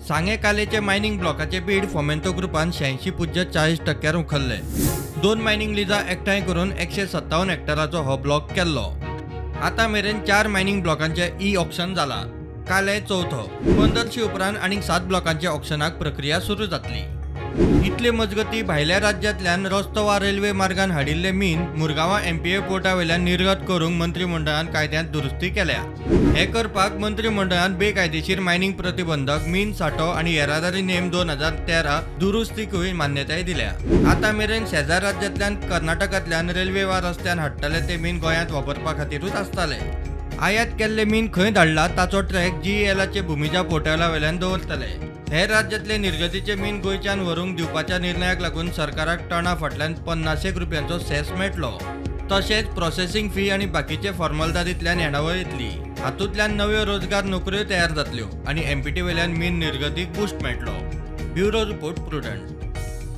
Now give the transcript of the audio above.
सांगे कालेचे मायनिंग ब्लॉकाचे बीड फोमेंतो ग्रुपान 86.40% उखल्ले। 2 मायनिंग लिजा एकठांय करून 157 हेक्टराचो हो ब्लॉक केल्लो। आता मेरेन 4 मायनिंग ब्लॉकांचे ई ऑक्शन जाला। काले चौथो 1500 उपरांत आनीक 7 ब्लॉकांच्या ऑक्शनाक प्रक्रिया सुरू जातली। इतले मजगती भायल्या राज्यांतल्यान रस्तो वा रेल्वे मार्गान हाडिल्ले मीन मुरगांवां एमपीए पोर्टा वयल्यान निर्गत करूंक मंत्रिमंडळान कायद्यांत दुरुस्ती केल्या। हे करपाक मंत्रिमंडळान बेकायदेशीर मायनिंग प्रतिबंधक मीन सांठो आनी येरादारी नेम 2013 दुरुस्तीकूय मान्यताय दिल्या। आता मेरेन शेजार राज्यांतल्यान कर्नाटकांतल्यान रेल्वे वा रस्त्यान हाडटले ते मीन गोंयांत वापरपा खातीरूच आसतले। आयात केल्ले मीन खंय धाडला ताचो ट्रॅक जीएलाचे भुमिजा पोर्टला वयल्यान दवरतले। हेर राज्यांतले निर्गतीचे मीन गोंयच्यान व्हरूंक दिवपाच्या निर्णयाक लागून सरकाराक टना फाटल्यान 50 रुपयांचो सेस मेळटलो। तशेंच प्रोसेसिंग फी आनी बाकीचे फॉर्मलदादींतल्यान येणावळ येतली। हातूंतल्यान नव्यो रोजगार नोकऱ्यो तयार जातल्यो आनी एमपीटी वयल्यान मीन निर्गतीक बूस्ट मेळटलो। Bureau report prudent.